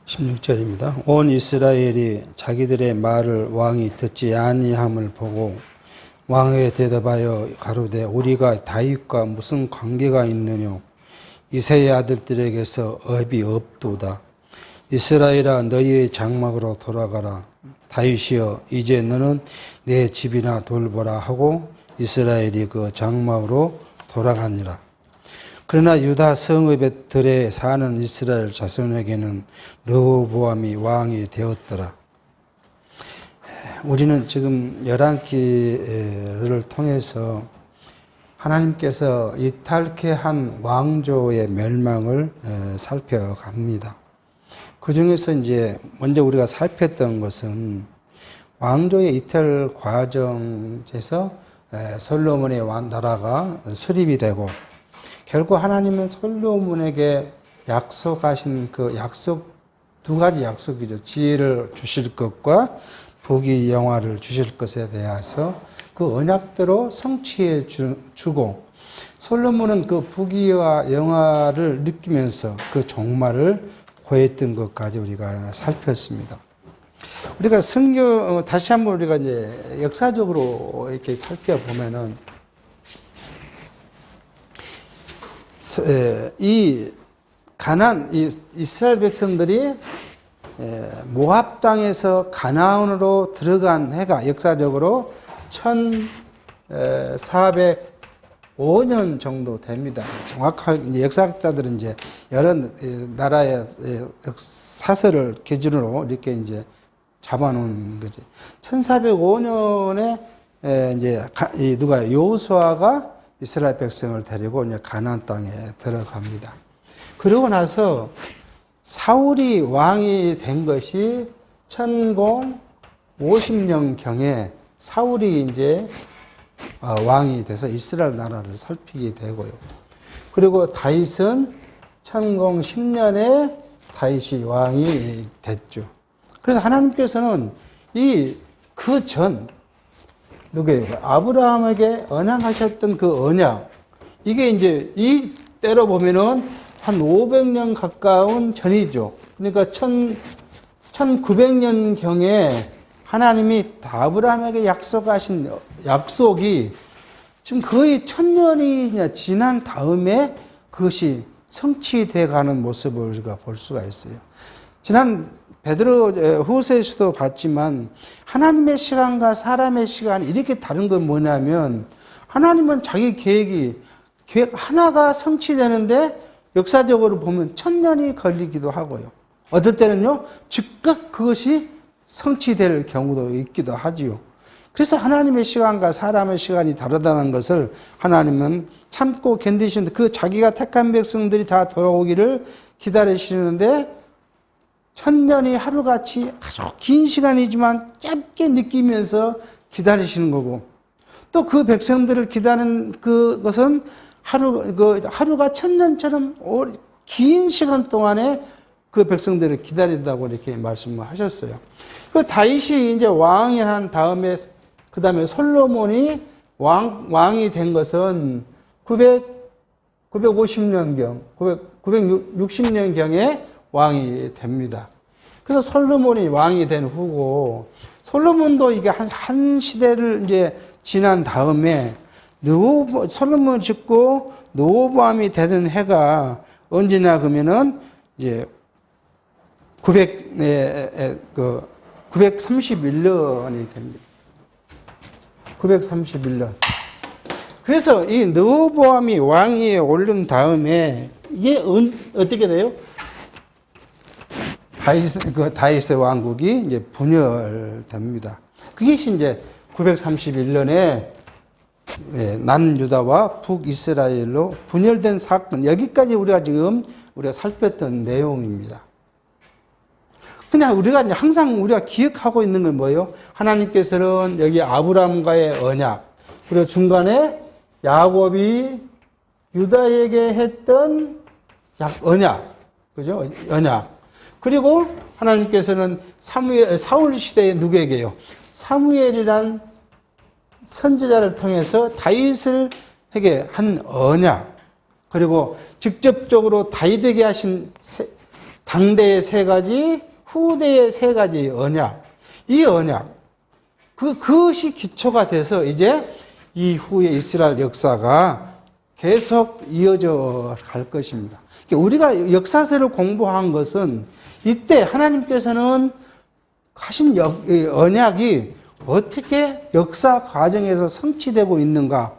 16절입니다. 온 이스라엘이 자기들의 말을 왕이 듣지 아니함을 보고 왕에게 대답하여 가로되 우리가 다윗과 무슨 관계가 있느뇨? 이새의 아들들에게서 업이 없도다. 이스라엘아 너희의 장막으로 돌아가라. 다윗이여 이제 너는 내 집이나 돌보라 하고 이스라엘이 그 장막으로 돌아가니라. 그러나 유다 성읍들에 사는 이스라엘 자손에게는 르호보암이 왕이 되었더라. 우리는 지금 열왕기를 통해서 하나님께서 이탈케 한 왕조의 멸망을 살펴갑니다. 그 중에서 이제 먼저 우리가 살폈던 것은 왕조의 이탈 과정에서 솔로몬의 나라가 수립이 되고 결국 하나님은 솔로몬에게 약속하신 그 약속, 두 가지 약속이죠. 지혜를 주실 것과 부귀 영화를 주실 것에 대해서 그 언약대로 성취해 주고 솔로몬은 그 부귀와 영화를 느끼면서 그 종말을 고했던 것까지 우리가 살폈습니다. 우리가 성경 다시 한번 우리가 이제 역사적으로 이렇게 살펴보면은 이 이스라엘 백성들이 모압 땅에서 가나안으로 들어간 해가 역사적으로 1405년 정도 됩니다. 정확하게 이제 역사학자들은 이제 여러 나라의 사설을 기준으로 이렇게 이제 잡아놓은 거지. 1405년에 이제 여호수아가 이스라엘 백성을 데리고 이제 가나안 땅에 들어갑니다. 그러고 나서 사울이 왕이 된 것이 1050년경에 사울이 이제 왕이 돼서 이스라엘 나라를 살피게 되고요. 그리고 다윗은 1010년에 다윗이 왕이 됐죠. 그래서 하나님께서는 누구예요? 아브라함에게 언약하셨던 그 언약, 이게 이제 이 때로 보면은 한 500년 가까운 전이죠. 그러니까 1900년경에 하나님이 아브라함에게 약속하신 약속이 지금 거의 1000년이 지난 다음에 그것이 성취되어 가는 모습을 우리가 볼 수가 있어요. 지난 베드로 후서에서도 봤지만 하나님의 시간과 사람의 시간이 이렇게 다른 건 뭐냐면 하나님은 자기 계획 하나가 성취되는데 역사적으로 보면 1000년이 걸리기도 하고요. 어떨 때는요, 즉각 그것이 성취될 경우도 있기도 하지요. 그래서 하나님의 시간과 사람의 시간이 다르다는 것을 하나님은 참고 견디시는데 그 자기가 택한 백성들이 다 돌아오기를 기다리시는데 1000년이 하루같이 아주 긴 시간이지만 짧게 느끼면서 기다리시는 거고 또 그 백성들을 기다리는 그것은 하루가 1000년처럼 긴 시간 동안에 그 백성들을 기다린다고 이렇게 말씀을 하셨어요. 그 다윗이 이제 왕이 한 다음에 그 다음에 솔로몬이 왕이 된 것은 960년경에 왕이 됩니다. 그래서 솔로몬이 왕이 된 후고 솔로몬도 이게 한 시대를 이제 지난 다음에 솔로몬 죽고 르호보암이 되는 해가 언제냐 그러면은 이제 931년이 됩니다. 931년. 그래서 이 르호보암이 왕위에 오른 다음에 이게 어떻게 돼요? 다윗의 왕국이 이제 분열됩니다. 그것이 이제 931년에 남유다와 북이스라엘로 분열된 사건, 여기까지 우리가 살폈던 내용입니다. 그냥 우리가 이제 항상 우리가 기억하고 있는 건 뭐예요? 하나님께서는 여기 아브라함과의 언약, 그리고 중간에 야곱이 유다에게 했던 언약, 그죠? 언약. 그리고 하나님께서는 사울 시대에 누구에게요? 사무엘이란 선지자를 통해서 다윗에게 한 언약, 그리고 직접적으로 다윗에게 하신 당대의 세 가지, 후대의 세 가지 언약. 이 언약. 그것이 기초가 돼서 이제 이후에 이스라엘 역사가 계속 이어져 갈 것입니다. 우리가 역사서를 공부한 것은 이때 하나님께서는 하신 언약이 어떻게 역사 과정에서 성취되고 있는가.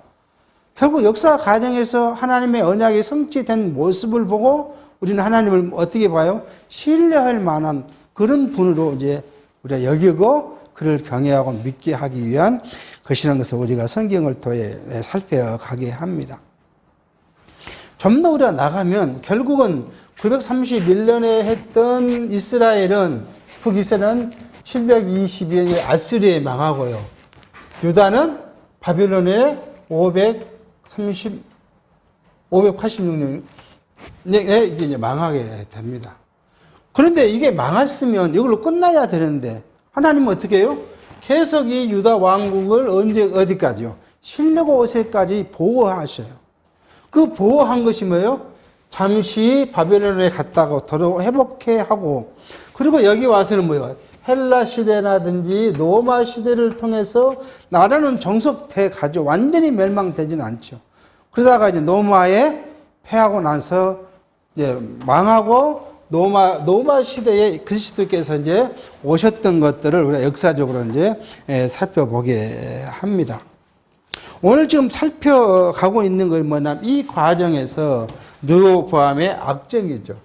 결국 역사 과정에서 하나님의 언약이 성취된 모습을 보고 우리는 하나님을 어떻게 봐요? 신뢰할 만한 그런 분으로 이제 우리가 여기고 그를 경외하고 믿게 하기 위한 것이라는 것을 우리가 성경을 통해 살펴가게 합니다. 좀 더 우리가 나가면 결국은 931년에 했던 이스라엘은 북이스라엘은 722년에 아스리에 망하고요. 유다는 바빌론에 586년에 이제 망하게 됩니다. 그런데 이게 망했으면 이걸로 끝나야 되는데 하나님은 어떻게 해요? 계속 이 유다 왕국을 어디까지요? 실려고 오세까지 보호하셔요. 그 보호한 것이 뭐예요? 잠시 바벨론에 갔다가 도로 회복해 하고, 그리고 여기 와서는 뭐예요? 헬라 시대라든지 로마 시대를 통해서 나라는 정속돼 가죠. 완전히 멸망되지는 않죠. 그러다가 이제 로마에 패하고 나서 이제 망하고 로마 시대에 그리스도께서 이제 오셨던 것들을 우리가 역사적으로 이제 살펴보게 합니다. 오늘 지금 살펴가고 있는 건 뭐냐면 이 과정에서 르호보암의 악정이죠.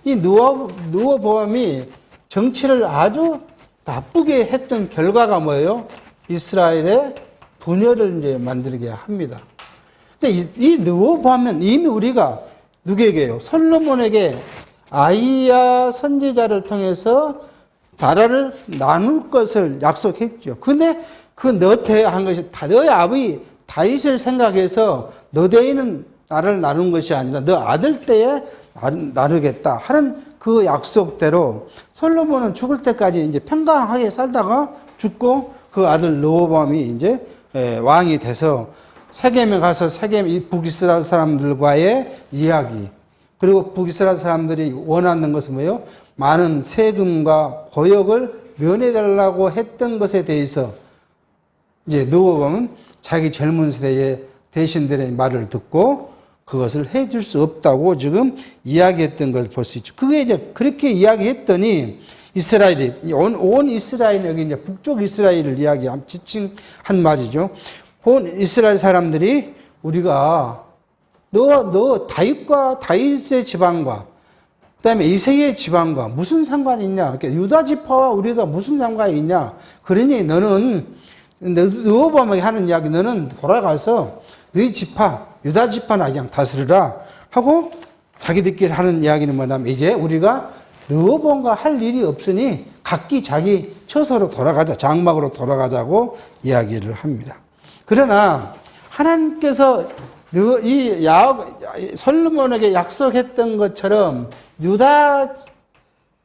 이 르호보암이 정치를 아주 나쁘게 했던 결과가 뭐예요? 이스라엘의 분열을 이제 만들게 합니다. 근데 이 르호보암은 이미 우리가 누구에게요? 솔로몬에게 아히야 선지자를 통해서 나라를 나눌 것을 약속했죠. 근데 너한테 한 것이 너의 아버지 다윗을 생각해서 너 대에는 나를 나눈 것이 아니라 너 아들 때에 나누겠다 하는 그 약속대로 솔로몬은 죽을 때까지 이제 평강하게 살다가 죽고 그 아들 르호보암이 이제 왕이 돼서 세겜에 가서 세겜 북이스라엘 사람들과의 이야기, 그리고 북이스라엘 사람들이 원하는 것은 뭐예요? 많은 세금과 보역을 면해달라고 했던 것에 대해서 이제 르호보암은 자기 젊은 세대의 대신들의 말을 듣고 그것을 해줄 수 없다고 지금 이야기했던 것을 볼 수 있죠. 그게 이제 그렇게 이야기했더니 이스라엘이 온 이스라엘, 여기 이제 북쪽 이스라엘을 지칭한 말이죠. 온 이스라엘 사람들이 우리가 너 다윗의 지방과 그다음에 이새의 지방과 무슨 상관이 있냐? 그러니까 유다 지파와 우리가 무슨 상관이 있냐? 그러니 너는 르호보암에게 하는 이야기, 너는 돌아가서 너희 지파, 유다 지파나 그냥 다스리라 하고 자기들끼리 하는 이야기는 뭐냐면 이제 우리가 르호보암과 할 일이 없으니 각기 자기 처소로 돌아가자, 장막으로 돌아가자고 이야기를 합니다. 그러나 하나님께서 솔로몬에게 약속했던 것처럼 유다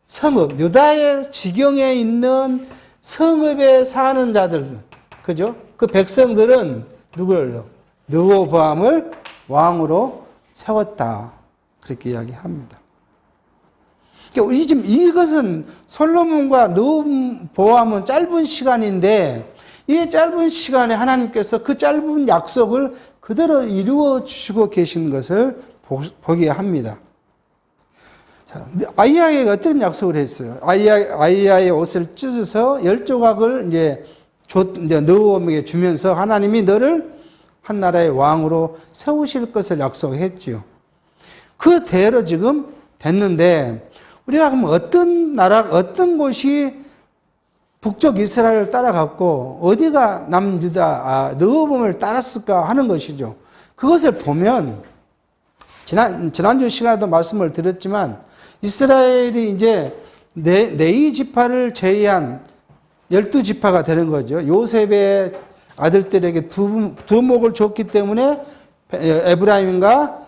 성읍, 유다의 지경에 있는 성읍에 사는 자들, 그죠? 그 백성들은 누구를요? 르호보암을 왕으로 세웠다. 그렇게 이야기합니다. 그러니까 지금 이것은 솔로몬과 르호보암은 짧은 시간인데 이 짧은 시간에 하나님께서 그 짧은 약속을 그대로 이루어 주시고 계신 것을 보게 합니다. 자, 아히야에게 어떤 약속을 했어요? 아히야의 옷을 찢어서 10조각을 이제 르호보암에게 주면서 하나님이 너를 한 나라의 왕으로 세우실 것을 약속했지요. 그 대로 지금 됐는데 우리가 그럼 어떤 곳이 북쪽 이스라엘을 따라갔고 어디가 남유다 르호보암을 따랐을까 하는 것이죠. 그것을 보면 지난주 시간에도 말씀을 드렸지만 이스라엘이 이제 레위 지파를 제외한 12지파가 되는 거죠. 요셉의 아들들에게 두목을 줬기 때문에 에브라임과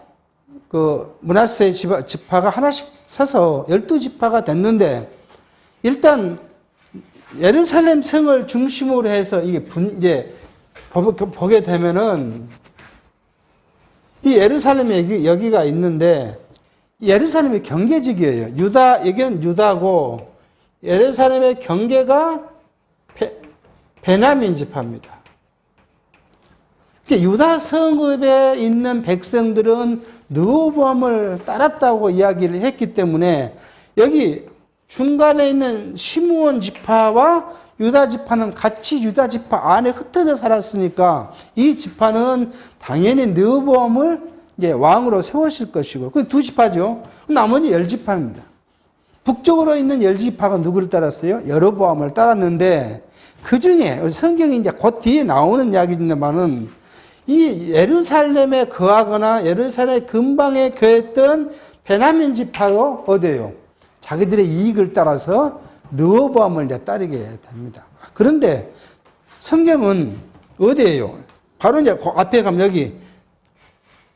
그 므낫세 지파가 하나씩 서서 12지파가 됐는데 일단 예루살렘 성을 중심으로 해서 이게 이제 보게 되면은 이 예루살렘 여기가 있는데 예루살렘의 경계지기예요. 유다, 여기는 유다고, 예루살렘의 경계가 베냐민 지파입니다. 유다 성읍에 있는 백성들은 르호보암을 따랐다고 이야기를 했기 때문에 여기 중간에 있는 시므온 지파와 유다 지파는 같이 유다 지파 안에 흩어져 살았으니까 이 지파는 당연히 르호보암을 이제 왕으로 세우실 것이고, 그 두 지파죠. 나머지 10지파입니다. 북쪽으로 있는 10지파가 누구를 따랐어요? 여로보암을 따랐는데, 그 중에 성경이 이제 곧 뒤에 나오는 이야기입니다만은 이 예루살렘에 거하거나 예루살렘 근방에 거했던 베냐민 지파도 어디예요? 자기들의 이익을 따라서 르호보암을 이제 따르게 됩니다. 그런데 성경은 어디예요? 바로 이제 그 앞에 가면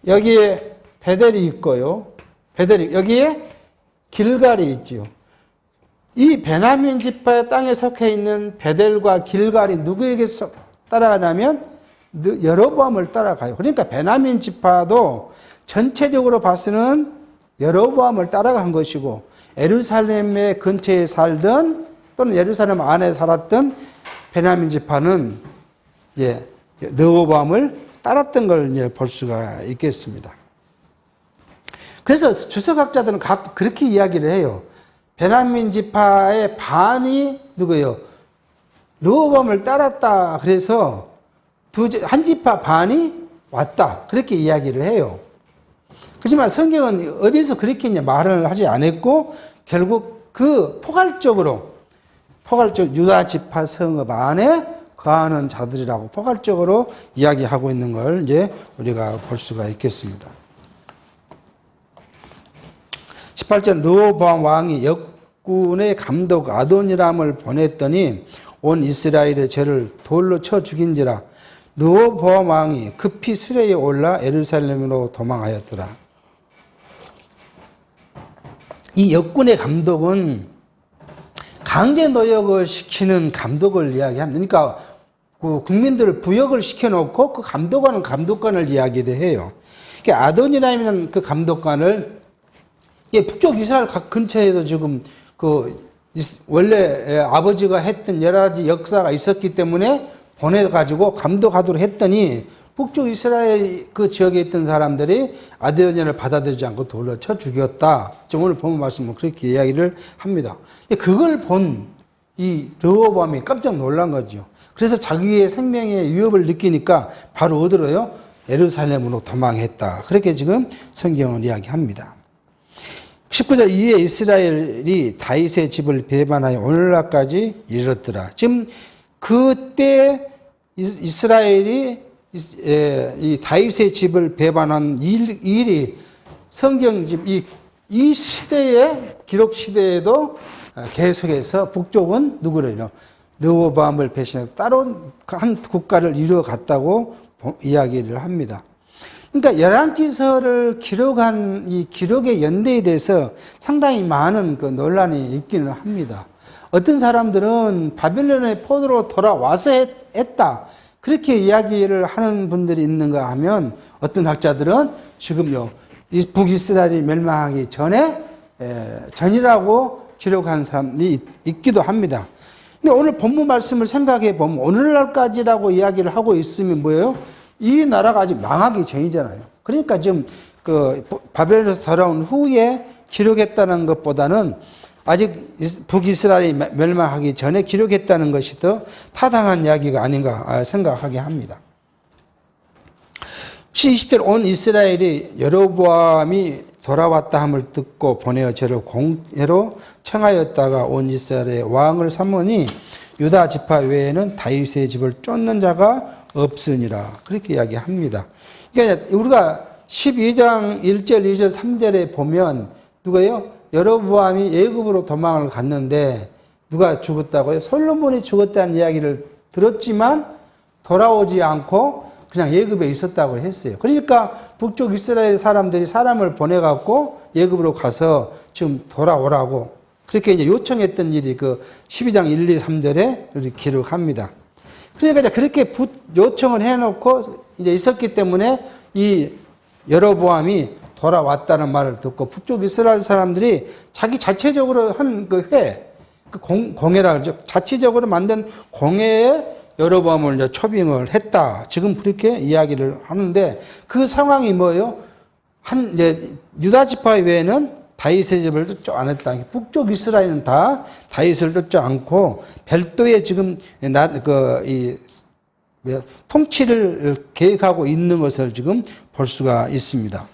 여기에 베델이 있고요. 베델이 여기에 길갈이 있지요. 이 베냐민 지파의 땅에 속해 있는 베델과 길갈이 누구에게 따라가냐면 여로보암을 따라가요. 그러니까 베냐민 지파도 전체적으로 봐서는 여로보암을 따라간 것이고, 예루살렘의 근처에 살던 또는 예루살렘 안에 살았던 베냐민 지파는 르호보암을 따랐던 걸 볼 수가 있겠습니다. 그래서 주석학자들은 그렇게 이야기를 해요. 베냐민 지파의 반이 누구예요? 르호보암을 따랐다. 그래서 한 지파 반이 왔다. 그렇게 이야기를 해요. 그렇지만 성경은 어디서 그렇게 말을 하지 않았고, 결국 그 포괄적으로 유다 지파 성읍 안에 거하는 자들이라고 포괄적으로 이야기하고 있는 걸 이제 우리가 볼 수가 있겠습니다. 18절, 르호보암 왕이 역군의 감독 아도니람을 보냈더니 온 이스라엘의 죄를 돌로 쳐 죽인지라. 르호보암 왕이 급히 수레에 올라 예루살렘으로 도망하였더라. 이 역군의 감독은 강제 노역을 시키는 감독을 이야기합니다. 그러니까 그 국민들을 부역을 시켜놓고 그 감독관은 감독관을 이야기를 해요. 그러니까 아도니람이라는 그 감독관을 북쪽 이스라엘 근처에도 지금 원래 아버지가 했던 여러 가지 역사가 있었기 때문에 보내가지고 감독하도록 했더니 북쪽 이스라엘 그 지역에 있던 사람들이 아도니를 받아들이지 않고 돌로 쳐 죽였다. 오늘 본문 말씀은 그렇게 이야기를 합니다. 그걸 본 이 르호보암이 깜짝 놀란 거죠. 그래서 자기의 생명의 위협을 느끼니까 바로 어디로요? 예루살렘으로 도망했다. 그렇게 지금 성경은 이야기합니다. 19절, 이에 이스라엘이 다윗의 집을 배반하여 오늘날까지 이르렀더라. 지금 그때 이스라엘이 이 다윗의 집을 배반한 일이 성경 이 시대의 기록 시대에도 계속해서 북쪽은 누구래요? 르호보암을 배신해서 따로 한 국가를 이루어갔다고 이야기를 합니다. 그러니까 열왕기서를 기록한 이 기록의 연대에 대해서 상당히 많은 그 논란이 있기는 합니다. 어떤 사람들은 바벨론의 포로로 돌아와서 했다. 그렇게 이야기를 하는 분들이 있는가 하면, 어떤 학자들은 지금요, 북이스라엘이 멸망하기 전이라고 기록한 사람이 있기도 합니다. 근데 오늘 본문 말씀을 생각해 보면 오늘날까지라고 이야기를 하고 있으면 뭐예요? 이 나라가 아직 망하기 전이잖아요. 그러니까 지금 그 바벨론에서 돌아온 후에 기록했다는 것보다는 아직 북이스라엘이 멸망하기 전에 기록했다는 것이 더 타당한 이야기가 아닌가 생각하게 합니다. 20절, 온 이스라엘이 여로보암이 돌아왔다 함을 듣고 보내어 저를 공회로 청하였다가 온 이스라엘의 왕을 삼으니 유다 지파 외에는 다윗의 집을 쫓는 자가 없으니라. 그렇게 이야기합니다. 그러니까 우리가 12장 1절, 2절, 3절에 보면 누가요? 여로보암이 애굽으로 도망을 갔는데 누가 죽었다고요? 솔로몬이 죽었다는 이야기를 들었지만 돌아오지 않고 그냥 애굽에 있었다고 했어요. 그러니까 북쪽 이스라엘 사람들이 사람을 보내갖고 애굽으로 가서 지금 돌아오라고 그렇게 이제 요청했던 일이 그 12장 1, 2, 3절에 우리 기록합니다. 그러니까 이제 그렇게 요청을 해놓고 이제 있었기 때문에 이 여로보암이 돌아왔다는 말을 듣고 북쪽 이스라엘 사람들이 자기 자체적으로 한 그 회, 그 공회라 그러죠. 자체적으로 만든 공회에 여로보암을 이제 초빙을 했다. 지금 그렇게 이야기를 하는데 그 상황이 뭐예요? 이제 유다 지파 외에는 다윗의 집을 쫓지 않았다. 북쪽 이스라엘은 다 다윗을 쫓지 않고 별도의 지금 통치를 계획하고 있는 것을 지금 볼 수가 있습니다.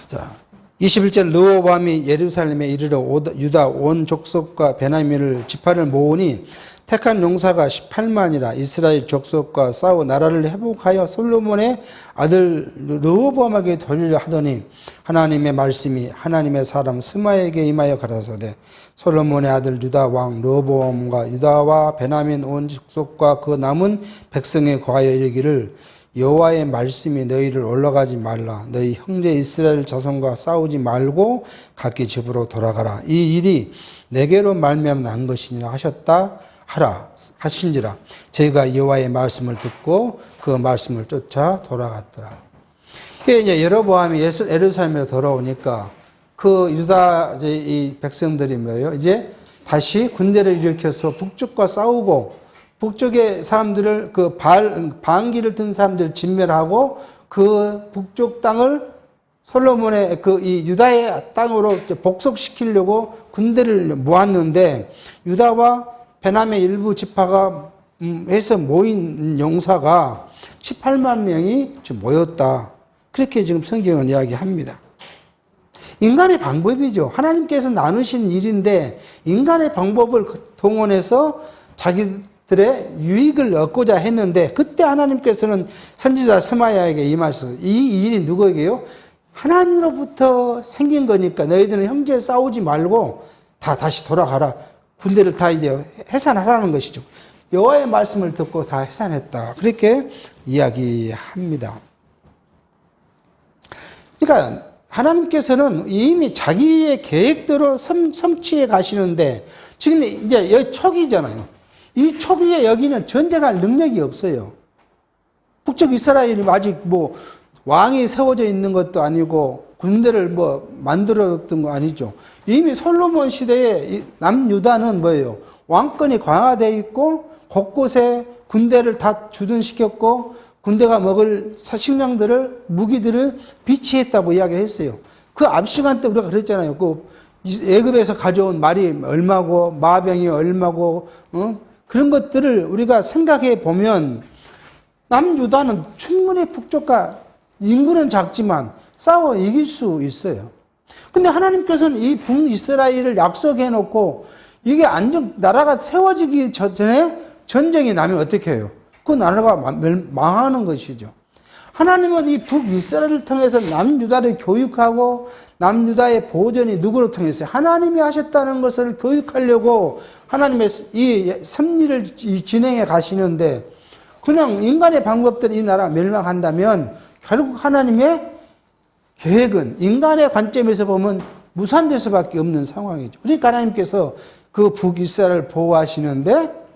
자, 21절 르호보암이 예루살렘에 이르러 유다 온 족속과 베냐민을 지파를 모으니 택한 용사가 18만이라 이스라엘 족속과 싸워 나라를 회복하여 솔로몬의 아들 르호보암에게 돌리려 하더니 하나님의 말씀이 하나님의 사람 스마에게 임하여 가라사대 솔로몬의 아들 유다 왕 르호보암과 유다와 베냐민 온 족속과 그 남은 백성에 거하여 이르기를 여호와의 말씀이 너희를 올라가지 말라. 너희 형제 이스라엘 자손과 싸우지 말고 각기 집으로 돌아가라. 이 일이 내게로 말미암아 난 것이니라 하신지라. 저희가 여호와의 말씀을 듣고 그 말씀을 쫓아 돌아갔더라. 이제 여로보암이 예루살렘에 돌아오니까 그 유다 이 백성들이 뭐예요? 이제 다시 군대를 일으켜서 북쪽과 싸우고 북쪽의 사람들을 그 반기를 든 사람들을 진멸하고 그 북쪽 땅을 솔로몬의 이 유다의 땅으로 복속시키려고 군대를 모았는데 유다와 베냐민 일부 지파가 해서 모인 용사가 18만 명이 지금 모였다. 그렇게 지금 성경은 이야기합니다. 인간의 방법이죠. 하나님께서 나누신 일인데 인간의 방법을 동원해서 자기들의 유익을 얻고자 했는데 그때 하나님께서는 선지자 스마야에게 임하셔서 이 일이 누구에게요? 하나님으로부터 생긴 거니까 너희들은 형제 싸우지 말고 다시 돌아가라. 군대를 다 이제 해산하라는 것이죠. 여호와의 말씀을 듣고 다 해산했다. 그렇게 이야기합니다. 그러니까 하나님께서는 이미 자기의 계획대로 성취해 가시는데 지금 이제 여기 초기잖아요. 이 초기에 여기는 전쟁할 능력이 없어요. 북쪽 이스라엘이 아직 뭐 왕이 세워져 있는 것도 아니고 군대를 뭐 만들었던 거 아니죠. 이미 솔로몬 시대에 남유다는 뭐예요? 왕권이 강화되어 있고 곳곳에 군대를 다 주둔시켰고 군대가 먹을 식량들을 무기들을 비치했다고 이야기했어요. 그 앞 시간 때 우리가 그랬잖아요. 그 애굽에서 가져온 말이 얼마고 마병이 얼마고 그런 것들을 우리가 생각해 보면 남유다는 충분히 북쪽과 인구는 작지만 싸워 이길 수 있어요. 근데 하나님께서는 이 북이스라엘을 약속해 놓고 이게 나라가 세워지기 전에 전쟁이 나면 어떻게 해요? 그 나라가 망하는 것이죠. 하나님은 이 북이스라엘을 통해서 남유다를 교육하고 남유다의 보전이 누구를 통해서요? 하나님이 하셨다는 것을 교육하려고 하나님의 이 섭리를 진행해 가시는데 그냥 인간의 방법대로 이 나라가 멸망한다면 결국 하나님의 계획은 인간의 관점에서 보면 무산될 수밖에 없는 상황이죠. 그러니까 하나님께서 그 북이스라엘을 보호하시는데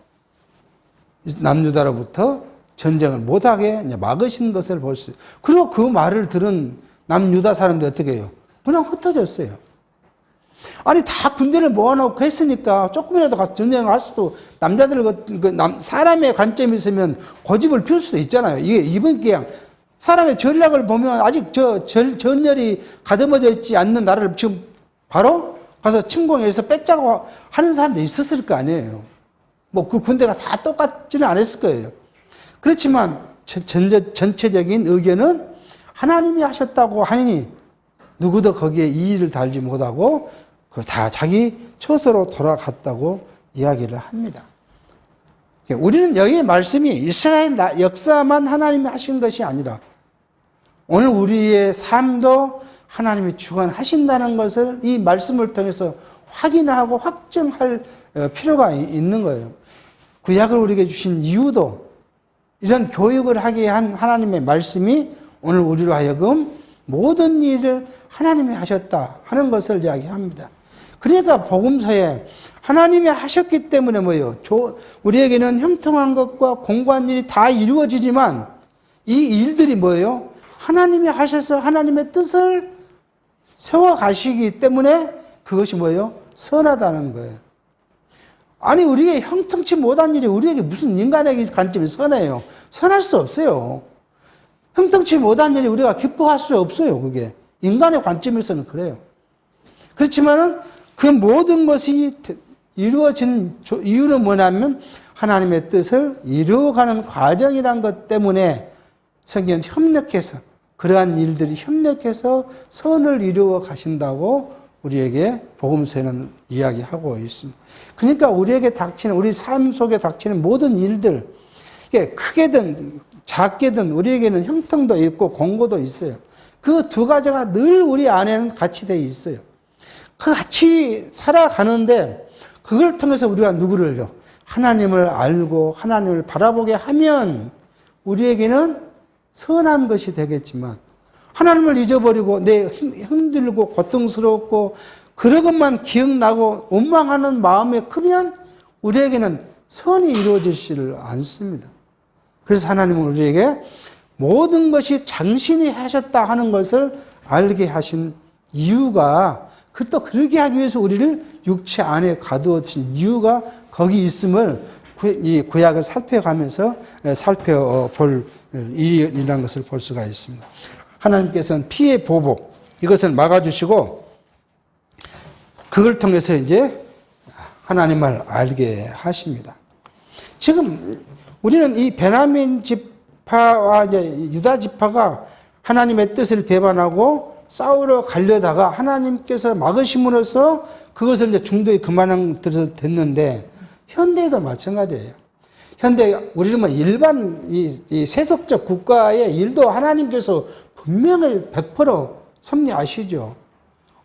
남유다로부터 전쟁을 못하게 막으신 것을 볼 수 있어요. 그리고 그 말을 들은 남유다 사람들이 어떻게 해요? 그냥 흩어졌어요. 아니 다 군대를 모아놓고 했으니까 조금이라도 가서 전쟁을 할 수도 사람의 관점이 있으면 고집을 피울 수도 있잖아요. 이번 그냥 사람의 전략을 보면 아직 전열이 가다듬어져 있지 않는 나라를 지금 바로 가서 침공해서 뺏자고 하는 사람도 있었을 거 아니에요. 뭐 그 군대가 다 똑같지는 않았을 거예요. 그렇지만 전체적인 의견은 하나님이 하셨다고 하니 누구도 거기에 이의를 달지 못하고 다 자기 처소로 돌아갔다고 이야기를 합니다. 우리는 여기의 말씀이 이스라엘 역사만 하나님이 하신 것이 아니라 오늘 우리의 삶도 하나님이 주관하신다는 것을 이 말씀을 통해서 확인하고 확정할 필요가 있는 거예요. 구약을 우리에게 주신 이유도 이런 교육을 하게 한 하나님의 말씀이 오늘 우리로 하여금 모든 일을 하나님이 하셨다 하는 것을 이야기합니다. 그러니까 복음서에 하나님이 하셨기 때문에 뭐예요? 우리에게는 형통한 것과 공고한 일이 다 이루어지지만 이 일들이 뭐예요? 하나님이 하셔서 하나님의 뜻을 세워가시기 때문에 그것이 뭐예요? 선하다는 거예요. 아니, 우리에게 형통치 못한 일이 우리에게 무슨 인간의 관점이 선해요? 선할 수 없어요. 형통치 못한 일이 우리가 기뻐할 수 없어요, 그게. 인간의 관점에서는 그래요. 그렇지만은 그 모든 것이 이루어진 이유는 뭐냐면 하나님의 뜻을 이루어가는 과정이란 것 때문에 성경은 협력해서 그러한 일들이 협력해서 선을 이루어 가신다고 우리에게 복음서에는 이야기하고 있습니다. 그러니까 우리에게 닥치는 우리 삶 속에 닥치는 모든 일들 이게 크게든 작게든 우리에게는 형통도 있고 공고도 있어요. 그 두 가지가 늘 우리 안에는 같이 되어 있어요. 같이 살아가는데 그걸 통해서 우리가 누구를요? 하나님을 알고 하나님을 바라보게 하면 우리에게는 선한 것이 되겠지만 하나님을 잊어버리고 내 힘들고 고통스럽고 그런 것만 기억나고 원망하는 마음이 크면 우리에게는 선이 이루어지지를 않습니다. 그래서 하나님은 우리에게 모든 것이 당신이 하셨다 하는 것을 알게 하신 이유가 또 그러게 하기 위해서 우리를 육체 안에 가두어 주신 이유가 거기 있음을 이 구약을 살펴가면서 살펴볼 일이라는 것을 볼 수가 있습니다. 하나님께서는 피의 보복 이것을 막아주시고 그걸 통해서 이제 하나님을 알게 하십니다. 지금 우리는 이 베냐민 지파와 이제 유다 지파가 하나님의 뜻을 배반하고 싸우러 가려다가 하나님께서 막으심으로써 그것을 이제 중도에 그만한 됐는데 현대에도 마찬가지예요. 현대 우리는 일반 이 세속적 국가의 일도 하나님께서 분명히 100% 섭리하시죠.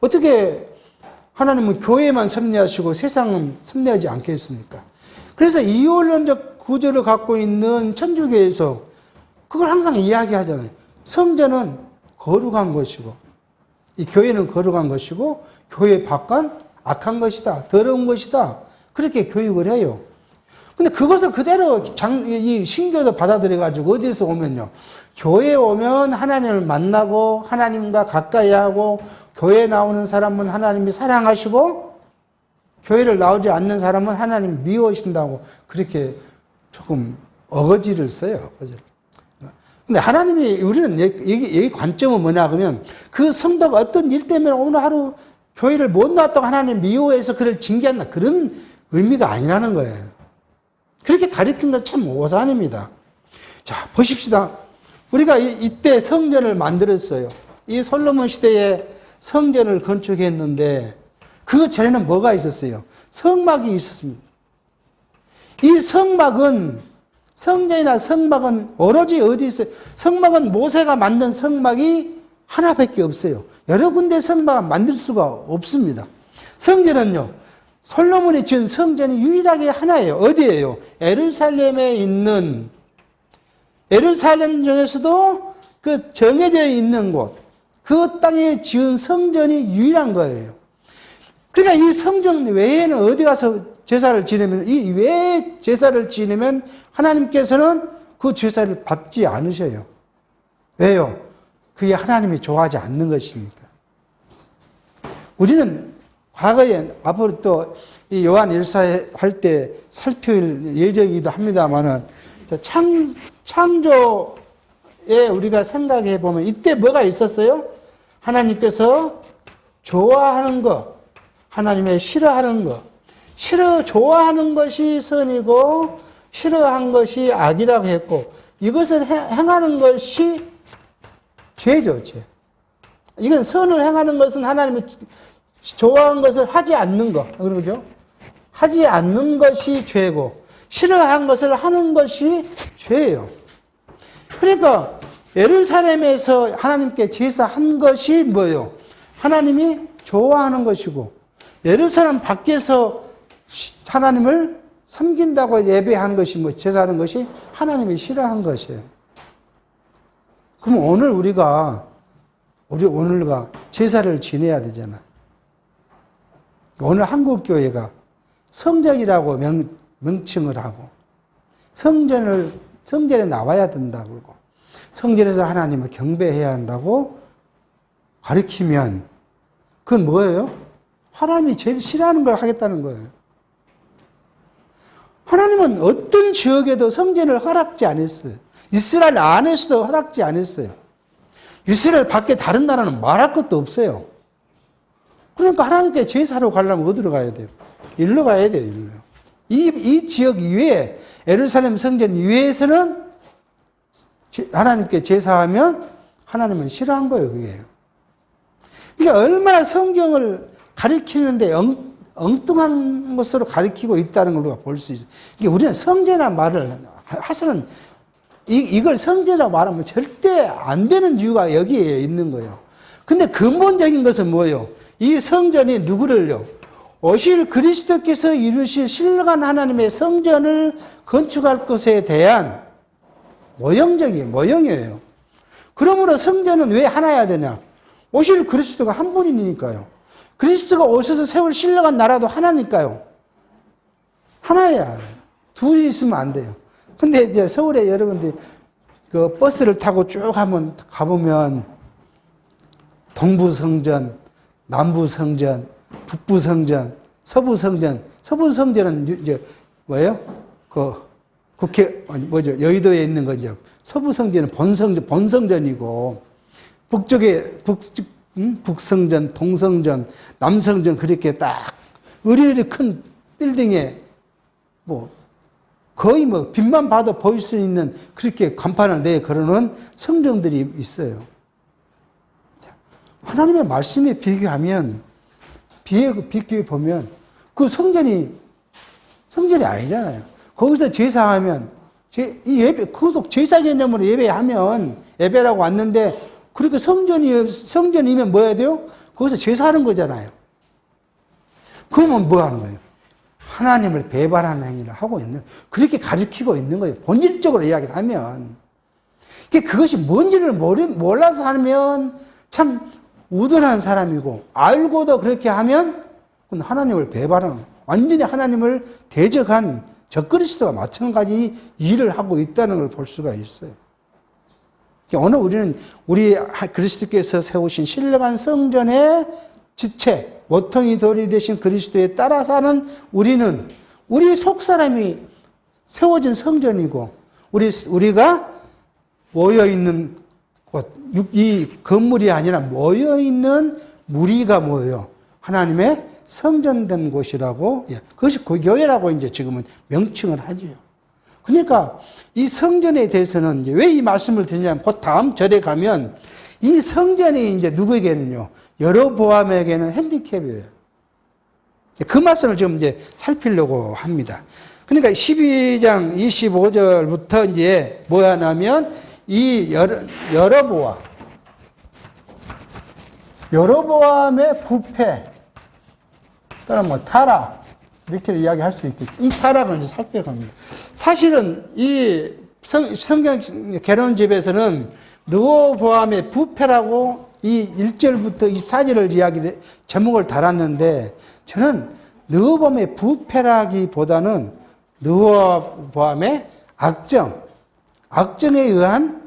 어떻게 하나님은 교회만 섭리하시고 세상은 섭리하지 않겠습니까? 그래서 이원론적 구조를 갖고 있는 천주교에서 그걸 항상 이야기하잖아요. 성전은 거룩한 것이고 이 교회는 거룩한 것이고 교회 밖은 악한 것이다. 더러운 것이다. 그렇게 교육을 해요. 근데 그것을 그대로 이 신교도 받아들여가지고 어디서 오면요. 교회에 오면 하나님을 만나고 하나님과 가까이 하고 교회에 나오는 사람은 하나님이 사랑하시고 교회를 나오지 않는 사람은 하나님 미워하신다고 그렇게 조금 어거지를 써요. 근데 하나님이 우리는 이 관점은 뭐냐 그러면 그 성도가 어떤 일 때문에 오늘 하루 교회를 못 나왔다고 하나님 미워해서 그를 징계한다. 그런 의미가 아니라는 거예요. 그렇게 가르친 건 참 오산입니다. 자, 보십시다. 우리가 이때 성전을 만들었어요. 이 솔로몬 시대에 성전을 건축했는데 그 전에는 뭐가 있었어요? 성막이 있었습니다. 이 성막은 성전이나 성막은 오로지 어디 있어요? 성막은 모세가 만든 성막이 하나밖에 없어요. 여러 군데 성막을 만들 수가 없습니다. 성전은요, 솔로몬이 지은 성전이 유일하게 하나예요. 어디예요? 예루살렘에 있는, 예루살렘 중에서도 그 정해져 있는 곳, 그 땅에 지은 성전이 유일한 거예요. 그러니까 이 성전 외에는 어디 가서 제사를 지내면, 이 외에 제사를 지내면 하나님께서는 그 제사를 받지 않으셔요. 왜요? 그게 하나님이 좋아하지 않는 것이니까. 우리는 과거에 앞으로 또 이 요한 1사 할 때 살필 예정이기도 합니다만은 창조에 우리가 생각해 보면 이때 뭐가 있었어요? 하나님께서 좋아하는 것, 하나님의 싫어하는 것, 좋아하는 것이 선이고 싫어한 것이 악이라고 했고 이것을 행하는 것이 죄죠, 죄. 이건 선을 행하는 것은 하나님이 좋아하는 것을 하지 않는 것, 그러죠? 하지 않는 것이 죄고 싫어한 것을 하는 것이 죄예요. 그러니까 예루살렘에서 하나님께 제사한 것이 뭐예요? 하나님이 좋아하는 것이고 예루살렘 밖에서 하나님을 섬긴다고 예배한 것이 뭐 제사하는 것이 하나님이 싫어한 것이에요. 그럼 오늘 우리가 제사를 지내야 되잖아요. 오늘 한국교회가 성전이라고 명칭을 하고 성전에 나와야 된다고 그러고 성전에서 하나님을 경배해야 한다고 가르치면 그건 뭐예요? 하나님이 제일 싫어하는 걸 하겠다는 거예요. 하나님은 어떤 지역에도 성전을 허락지 않았어요. 이스라엘 안에서도 허락지 않았어요. 이스라엘 밖에 다른 나라는 말할 것도 없어요. 그러니까 하나님께 제사로 가려면 어디로 가야 돼요? 일로 가야 돼요, 일로. 이 지역 이외에, 예루살렘 성전 이외에서는 하나님께 제사하면 하나님은 싫어한 거예요, 그게. 그러니까 얼마나 성경을 가리키는데 엉뚱한 것으로 가리키고 있다는 걸 우리가 볼 수 있어요. 이게 우리는 성제나 말을 하서는 이걸 성제라고 말하면 절대 안 되는 이유가 여기에 있는 거예요. 근데 근본적인 것은 뭐예요? 이 성전이 누구를요? 오실 그리스도께서 이루실 신령한 하나님의 성전을 건축할 것에 대한 모형이에요. 그러므로 성전은 왜 하나여야 되냐? 오실 그리스도가 한 분이니까요. 그리스도가 오셔서 세울 신령한 나라도 하나니까요. 하나야. 둘이 있으면 안 돼요. 근데 이제 서울에 여러분들이 그 버스를 타고 쭉 한번 가보면 동부성전, 남부성전, 북부성전, 서부성전. 서부성전은 이제 뭐예요? 그 국회, 뭐죠? 여의도에 있는 거죠. 서부성전은 본성전이고, 북쪽에, 북성전, 동성전, 남성전, 그렇게 딱, 의리의리 큰 빌딩에, 거의 빛만 봐도 보일 수 있는 그렇게 간판을 내 걸어놓은 성전들이 있어요. 하나님의 말씀에 비교하면, 비교해 보면, 그 성전이 아니잖아요. 거기서 제사하면, 거기서 제사 개념으로 예배하면, 예배라고 왔는데, 그렇게 성전이면 뭐 해야 돼요? 거기서 제사하는 거잖아요. 그러면 뭐 하는 거예요? 하나님을 배반하는 행위를 하고 있는, 그렇게 가르치고 있는 거예요. 본질적으로 이야기를 하면. 그것이 뭔지를 몰라서 하면 참 우둔한 사람이고, 알고도 그렇게 하면 그건 하나님을 배반하는, 완전히 하나님을 대적한 적그리스도와 마찬가지 일을 하고 있다는 걸 볼 수가 있어요. 오늘 우리는 우리 그리스도께서 세우신 신령한 성전의 지체, 모퉁이 돌이 되신 그리스도에 따라 사는 우리는 우리 속사람이 세워진 성전이고, 우리가 모여있는 곳, 이 건물이 아니라 모여있는 무리가 뭐예요? 하나님의 성전된 곳이라고, 그것이 교회라고 이제 지금은 명칭을 하죠. 그러니까 이 성전에 대해서는 이제 왜 이 말씀을 드리냐면, 그 다음 절에 가면 이 성전이 이제 누구에게는요, 여로보암에게는 핸디캡이에요. 그 말씀을 좀 이제 살피려고 합니다. 그러니까 12장 25절부터 이제 뭐야 하냐면, 이 여로보암의 부패, 또는 타락, 이렇게 이야기할 수 있겠죠. 이 타락을 이제 살펴갑니다. 사실은 이 성경 개론집에서는 르호보암의 부패라고 이 1절부터 24절을 제목을 달았는데, 저는 르호보암의 부패라기보다는 르호보암의 악정에 의한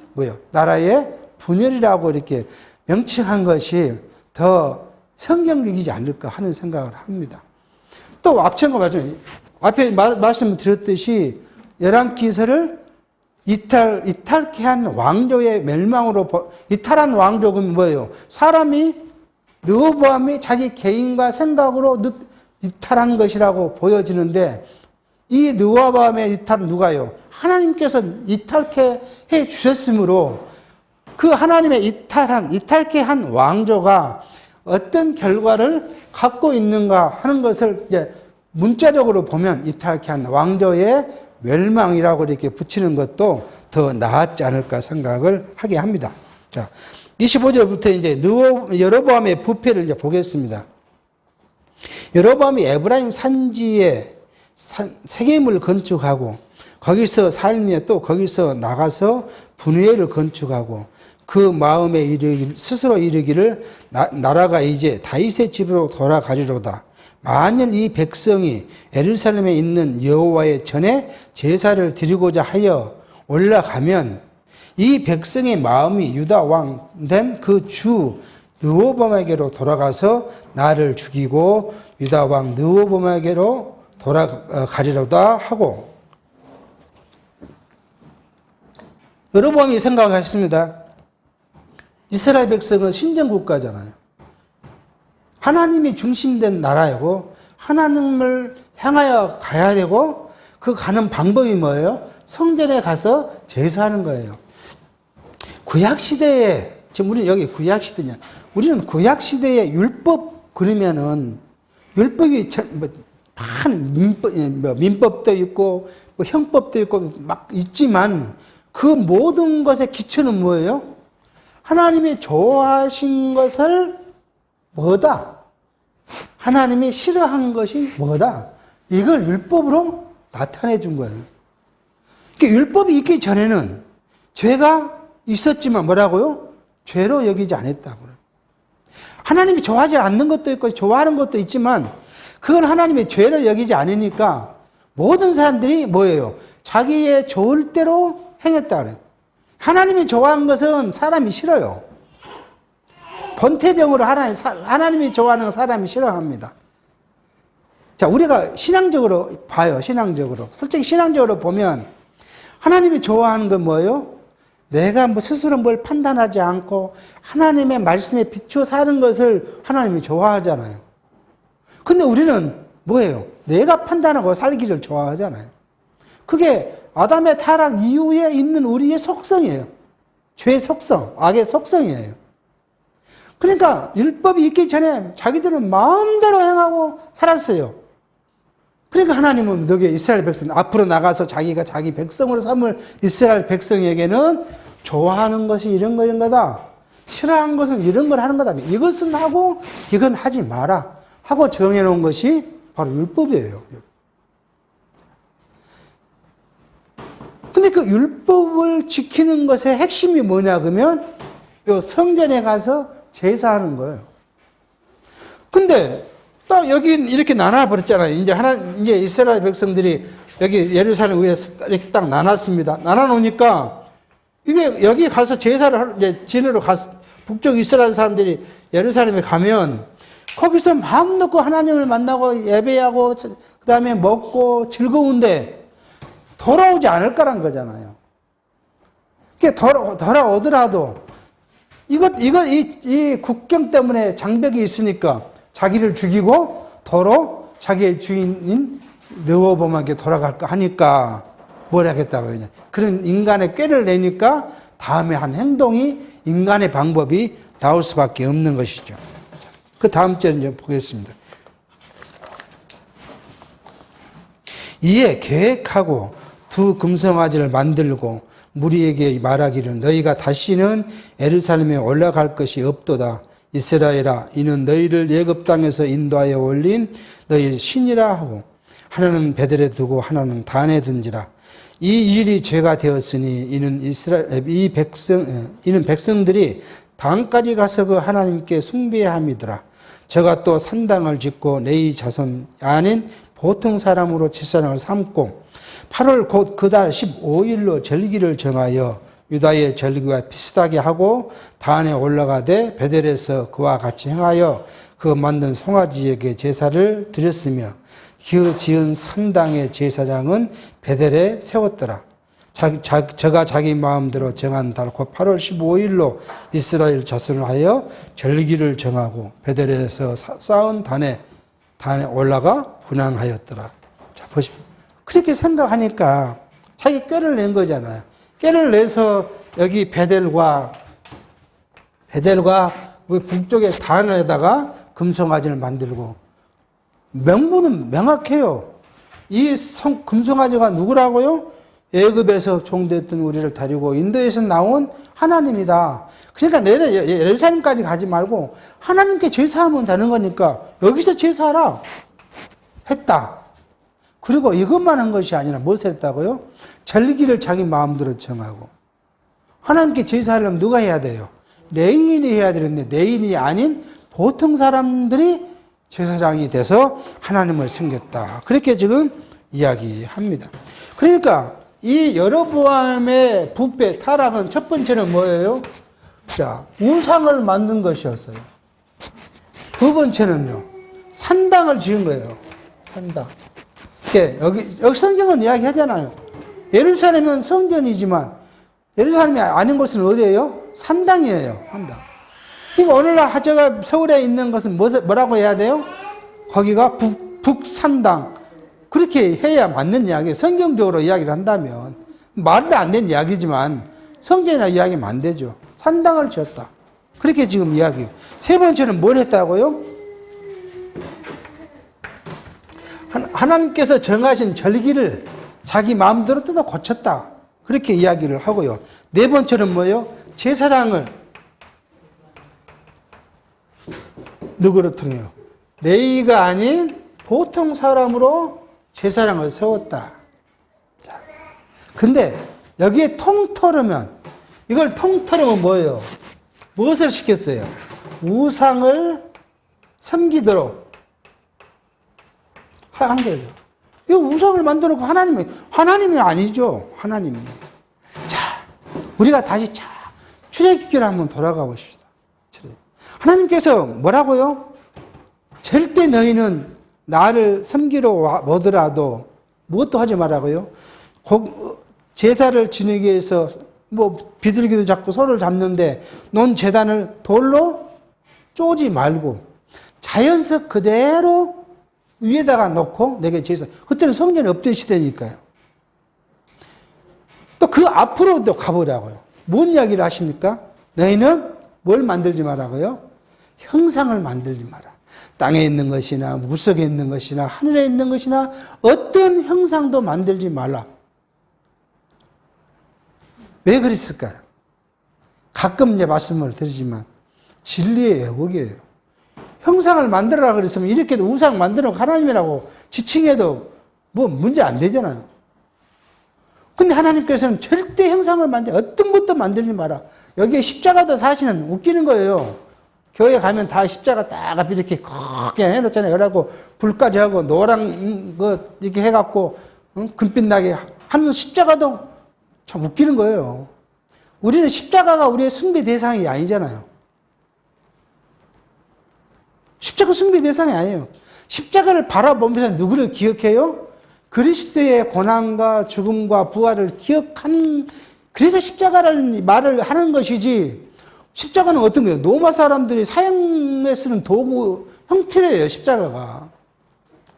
나라의 분열이라고 이렇게 명칭한 것이 더 성경적이지 않을까 하는 생각을 합니다. 또 앞에 말씀드렸듯이 열왕기서를 이탈케 한 왕조의 멸망으로, 이탈한 왕조는 뭐예요? 사람이, 르호보암이 자기 개인과 생각으로 이탈한 것이라고 보여지는데, 이 르호보암의 이탈은 누가요? 하나님께서 이탈케 해 주셨으므로, 그 하나님의 이탈케 한 왕조가 어떤 결과를 갖고 있는가 하는 것을 이제 문자적으로 보면 이탈케 한 왕조의 멸망이라고 이렇게 붙이는 것도 더 나았지 않을까 생각을 하게 합니다. 자, 25절부터 이제 여로보암의 부패를 이제 보겠습니다. 여로보암이 에브라임 산지에 세겜을 건축하고, 거기서 살며 또 거기서 나가서 분회를 건축하고, 그 마음에 스스로 이르기를 나라가 이제 다윗의 집으로 돌아가리로다. 만일 이 백성이 예루살렘에 있는 여호와의 전에 제사를 드리고자 하여 올라가면 이 백성의 마음이 유다 왕 된 그 주 르호보암에게로 돌아가서 나를 죽이고 유다 왕 르호보암에게로 돌아가리로다 하고, 여러분이 생각하셨습니다. 이스라엘 백성은 신정국가잖아요. 하나님이 중심된 나라이고 하나님을 향하여 가야 되고, 그 가는 방법이 뭐예요? 성전에 가서 제사하는 거예요. 구약시대에, 지금 우리는 여기 구약시대냐, 우리는 구약시대에 율법 그러면은 율법이 많은 민법도 있고 형법도 있고 막 있지만, 그 모든 것의 기초는 뭐예요? 하나님이 좋아하신 것을 뭐다? 하나님이 싫어한 것이 뭐다? 이걸 율법으로 나타내 준 거예요. 그러니까 율법이 있기 전에는 죄가 있었지만 뭐라고요? 죄로 여기지 않았다고요. 하나님이 좋아하지 않는 것도 있고 좋아하는 것도 있지만 그건 하나님이 죄로 여기지 않으니까 모든 사람들이 뭐예요? 자기의 좋을 대로 행했다 그래요. 하나님이 좋아하는 것은 사람이 싫어요. 본태적으로 하나님이 좋아하는 사람이 싫어합니다. 자, 우리가 신앙적으로 봐요. 신앙적으로. 솔직히 신앙적으로 보면 하나님이 좋아하는 건 뭐예요? 내가 스스로 뭘 판단하지 않고 하나님의 말씀에 비추어 사는 것을 하나님이 좋아하잖아요. 근데 우리는 뭐예요? 내가 판단하고 살기를 좋아하잖아요. 그게 아담의 타락 이후에 있는 우리의 속성이에요. 죄의 속성, 악의 속성이에요. 그러니까 율법이 있기 전에 자기들은 마음대로 행하고 살았어요. 그러니까 하나님은 너희 이스라엘 백성 앞으로 나가서 자기가 자기 백성으로 삼을 이스라엘 백성에게는 좋아하는 것이 이런 거다. 싫어하는 것은 이런 걸 하는 거다. 이것은 하고 이건 하지 마라 하고 정해놓은 것이 바로 율법이에요. 근데 그 율법을 지키는 것의 핵심이 뭐냐 그러면 요 성전에 가서 제사하는 거예요. 근데 딱 여기 이렇게 나눠버렸잖아요. 이제 이스라엘 백성들이 여기 예루살렘 위에 이렇게 딱 나눴습니다. 나눠놓으니까 이게 여기 가서 제사를 이제 지내러 가서 북쪽 이스라엘 사람들이 예루살렘에 가면 거기서 마음 놓고 하나님을 만나고 예배하고 그 다음에 먹고 즐거운데 돌아오지 않을 거란 거잖아요. 그게 돌아오더라도 이 국경 때문에 장벽이 있으니까 자기를 죽이고 도로 자기의 주인인 르호보암에게 돌아갈까 하니까 뭘 하겠다고 하냐. 그런 인간의 꾀를 내니까 다음에 한 행동이 인간의 방법이 나올 수밖에 없는 것이죠. 그 다음 절을 좀 보겠습니다. 이에 계획하고 두 금송아지를 만들고 무리에게 말하기를 너희가 다시는 예루살렘에 올라갈 것이 없도다. 이스라엘아, 이는 너희를 애굽 땅에서 인도하여 올린 너희 신이라 하고 하나는 베델에 두고 하나는 단에 둔지라. 이 일이 죄가 되었으니 이는 백성들이 단까지 가서 그 하나님께 숭배함이더라. 저가 또 산당을 짓고 내 자손 아닌 보통 사람으로 제사장을 삼고 8월 곧 그달 15일로 절기를 정하여 유다의 절기와 비슷하게 하고 단에 올라가되 베델에서 그와 같이 행하여 그 만든 송아지에게 제사를 드렸으며 그 지은 산당의 제사장은 베델에 세웠더라. 저가 자기 마음대로 정한 달 곧 8월 15일로 이스라엘 자손을 하여 절기를 정하고 베델에서 쌓은 단에 올라가 분향하였더라. 자, 보십시오. 그렇게 생각하니까 자기 꾀를 낸 거잖아요. 꾀를 내서 여기 베델과 북쪽의 단에다가 금송아지를 만들고 명분은 명확해요. 이 금송아지가 누구라고요? 애굽에서 종됐던 우리를 데리고 인도에서 나온 하나님이다. 그러니까 너희들 예루살렘까지 가지 말고 하나님께 제사하면 되는 거니까 여기서 제사하라 했다. 그리고 이것만 한 것이 아니라 무엇을 했다고요? 절기를 자기 마음대로 정하고 하나님께 제사하려면 누가 해야 돼요? 레위인이 해야 되는데 레위인이 아닌 보통 사람들이 제사장이 돼서 하나님을 섬겼다. 그렇게 지금 이야기합니다. 그러니까 이 여로보암의 부패, 타락은 첫 번째는 뭐예요? 자, 우상을 만든 것이었어요. 두 번째는요, 산당을 지은 거예요. 산당. 여기 성경은 이야기하잖아요. 예루살렘은 성전이지만 예루살렘이 아닌 곳은 어디예요? 산당이에요. 산당. 그러니까 오늘날 제가 서울에 있는 것은 뭐라고 해야 돼요? 거기가 북산당. 그렇게 해야 맞는 이야기예요. 성경적으로 이야기를 한다면. 말도 안 되는 이야기지만 성경이나 이야기하면 안 되죠. 산당을 지었다. 그렇게 지금 이야기해요. 세 번째는 뭘 했다고요? 하나님께서 정하신 절기를 자기 마음대로 뜯어 고쳤다. 그렇게 이야기를 하고요. 네 번째는 뭐예요? 제사장을 누구를 통해요? 레위가 아닌 보통 사람으로 제사장을 세웠다. 자, 근데 여기에 통틀으면, 이걸 통틀으면 뭐예요? 무엇을 시켰어요? 우상을 섬기도록 한 거예요. 이 우상을 만들어 놓고 하나님이 아니죠. 하나님이. 자, 우리가 다시 출애굽기를 한번 돌아가 보십시다. 하나님께서 뭐라고요? 절대 너희는 나를 섬기러 오더라도 무엇도 하지 말라고요? 제사를 지내기 위해서 비둘기도 잡고 소를 잡는데 논 제단을 돌로 쪼지 말고 자연석 그대로 위에다가 놓고 내게 제사. 그때는 성전이 없던 시대니까요. 또 그 앞으로도 가보라고요. 뭔 이야기를 하십니까? 너희는 뭘 만들지 말라고요? 형상을 만들지 마라. 땅에 있는 것이나 물속에 있는 것이나 하늘에 있는 것이나 어떤 형상도 만들지 말라. 왜 그랬을까요? 가끔 이제 말씀을 드리지만 진리의 왜곡이에요. 형상을 만들어라 그랬으면 이렇게도 우상 만들어 하나님이라고 지칭해도 뭐 문제 안 되잖아요. 근데 하나님께서는 절대 형상을 어떤 것도 만들지 마라. 여기에 십자가도 사실은 웃기는 거예요. 교회 가면 다 십자가 딱 앞에 이렇게 크게 해놓잖아요. 그래갖고 불까지 하고 노랑 이렇게 해갖고 금빛 나게 하는 십자가도 참 웃기는 거예요. 우리는 십자가가 우리의 숭배 대상이 아니잖아요. 십자가 숭배 대상이 아니에요. 십자가를 바라보면서 누구를 기억해요? 그리스도의 고난과 죽음과 부활을 기억하는, 그래서 십자가를 말을 하는 것이지, 십자가는 어떤 거예요? 로마 사람들이 사형에 쓰는 도구 형태예요, 십자가가.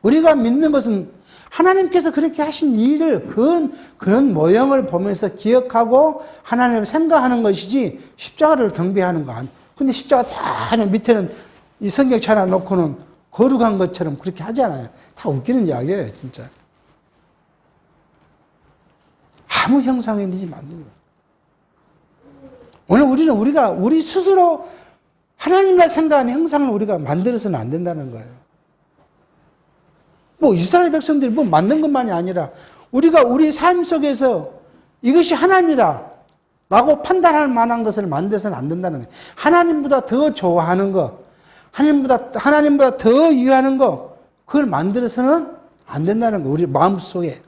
우리가 믿는 것은 하나님께서 그렇게 하신 일을, 그런 모형을 보면서 기억하고 하나님을 생각하는 것이지, 십자가를 경배하는 거 아니에요. 근데 십자가 다 밑에는 이 성경책 하나 놓고는 거룩한 것처럼 그렇게 하잖아요. 다 웃기는 이야기예요, 진짜. 아무 형상이든지 만드는 거예요. 오늘 우리 스스로 하나님이라 생각하는 형상을 우리가 만들어서는 안 된다는 거예요. 이스라엘 백성들이 만든 것만이 아니라 우리가 우리 삶 속에서 이것이 하나님이다 라고 판단할 만한 것을 만들어서는 안 된다는 거예요. 하나님보다 더 좋아하는 것, 하나님보다 더 유하는 것, 그걸 만들어서는 안 된다는 거예요. 우리 마음속에.